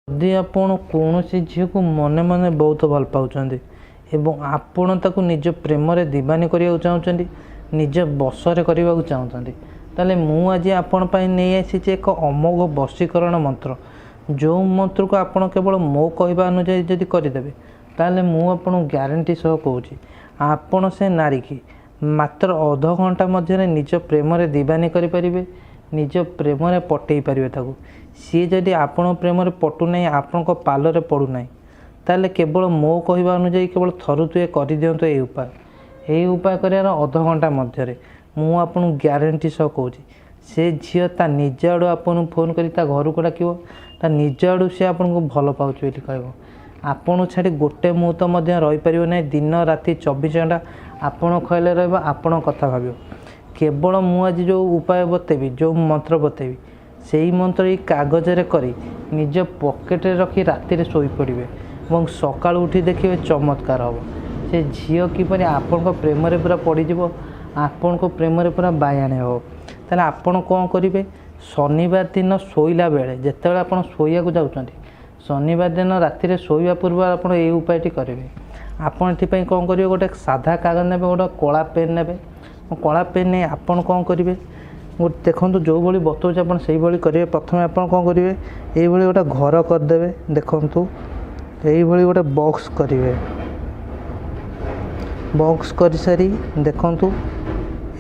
जदि आपण कौन झील को मने मने बहुत भल पाँच एवं आपण ताकू निज प्रेम रे दीवानी करने चाहते निज बसरे करने को चाहते ताले मु आज आपण नहीं आसी एक अमोघ वशीकरण मंत्र जो मंत्र को आपण केवल मो कहवा अनुजाई जदि करदेवे ताले मु आपन ग्यारंटी सह कहूँ आपण से नारी की मात्र अध घंटा मध्य निज प्रेम रे दीवानी करें निज प्रेम रे पटई पारे ताकू सी जदि आपण प्रेम रे पटु नहीं आपण पालरे पड़ू ना ताले केवल मो कहवा अनुजाई केवल थरुए कर दिंतु यही उपाय करार अध घंटा मध्य मु आपन ग्यारंटी सह कहूँ से झील ता निज आड़ू आपन फोन कर घर को डाक ता निज आड़ू सी आपन को भल पाँच कह आपन छाड़ी गोटे मुहूर्त रहीपर ना दिन राति 24 घंटा आपड़ खैले रहा कथा भाव केवल मुझे जो उपाय बतेबी जो मंत्र बतेबी से ही मंत्र ये कागज करी निज पॉकेट रखी राति शोई पड़े और सका उठी देखिए चमत्कार हम से झील किपर आपण प्रेम रे पूरा पड़ज आपण को प्रेम रे पूरा बायाणे हो ताले आपण कौन करेंगे शनिवार दिन शोला बेले जिते आप शोया जाऊँच शनिवार दिन राति शोवा पूर्व आप उपायटी करेंगे आपड़ ये कौन करेंगे गोटे साधा कागज ने गोटे कला पेन ने कला पेन नहीं आपड़ कौन करेंगे गोटे देखो जो भाई बतौचे आप करेंगे प्रथम आप कौन करेंगे ये गोटे घर करदे देखु ये गोटे बॉक्स करेंगे बॉक्स कर सारी देखु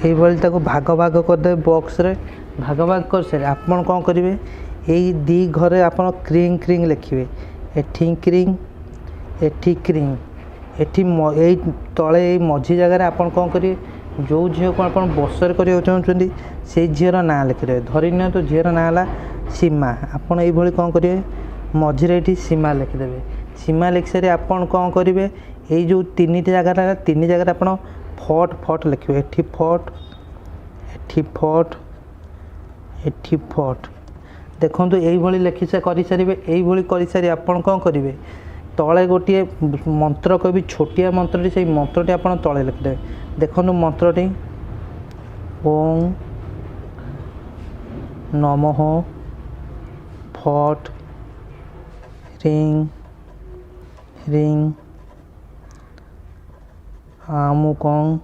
ये भाग भाग करदे बॉक्स रे भाग भाग कर सारी आपड़ कौन करेंगे यही दी घरे आप क्रिंग क्रिंग लिखे एठी क्रिंग एठी क्रिंग एठी यही तले मझी जगार आप कौन करेंगे जो झील को आप बसर करने चाहते से झीर ना लिखिदेवे धरी नि झीर ना है सीमा आपड़ ये कौन करेंगे मझे ये सीमा लिखिदेवे सीमा लिखि सारी आप कौन करेंगे यही जो तीन जगह तीन जगह आप फट फट लिखे एठी फट एठी फट एठी फट देखो यही लिखि कर सारे यही कर सारी आप कौन करेंगे तले गोटे मंत्र कह छोटिया मंत्रटी से मंत्रटी आप तले लिखिदेवे देखो मंत्रटी ओं नमः फट रिंग रिंग आमुकं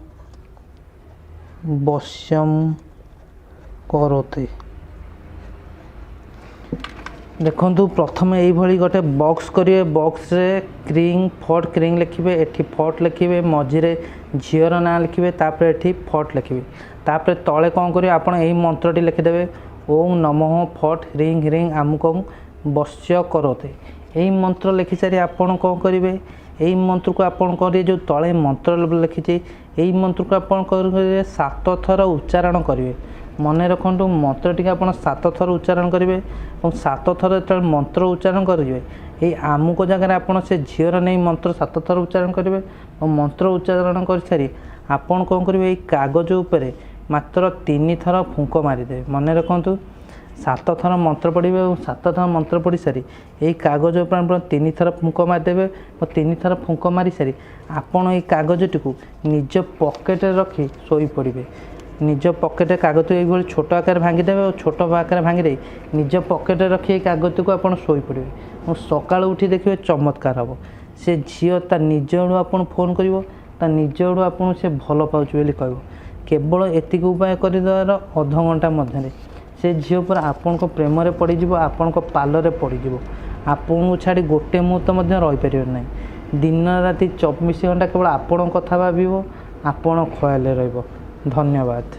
वश्यम करोते देखु प्रथम यही गोटे बॉक्स करेंगे बॉक्स रे क्रिंग फट क्रिंग लिखे एठी फट लिखे मझे झीर ना लिखे तापर एठी फट लिखे तापर तले कौन करेंगे आप यही मंत्रटी लिखिदेवे ओं नमः फट रिंग रिंग आमुकं वश्य करोते यही मंत्र लिखि सारी आप कौन करेंगे यही मंत्र को आप करेंगे जो तले मंत्र लिखी यही मंत्र को आप करेंगे 7 थर उच्चारण करेंगे मन रखु मंत्र टी आप 7 थर उच्चारण करेंगे और 7 थर जो मंत्र उच्चारण करेंगे ये आमुक जगह आप से झीर नहीं मंत्र 7 थर उच्चारण करेंगे और मंत्र उच्चारण कर सारी आपड़ कौन करेंगे ये कागज उपर मात्र 3 थर फुंक मारिदे मन रखु 7 थर मंत्र पढ़े और 7 थर मंत्र पढ़ी सारी यही कागज उपर 3 थर फुंक मारिदेवे और 3 थर फुंक मारी सारी आपड़ ये कागजटी को निज पॉकेट रखी शोई पड़े निज पॉकेट कागज ये छोट आकार भांगीदेवे और छोट आकार भांगी निज पॉकेट रखी कागज को आप शोई पड़े और सका उठी देखिए चमत्कार हम से झील ता निज आड़ू आप फोन कर निज आड़ू आप से भल पाँच कह केवल एतिक उपाय करदेवार अध घंटा मध्य से झील पर आपण प्रेम रे पड़ज आपण पालरे पड़ज आपन को छाड़ी गोटे मुहूर्त रहीपर ना दिन राति 24 घंटा केवल आपण कथा भाव आपण खयाल रहिबो। धन्यवाद।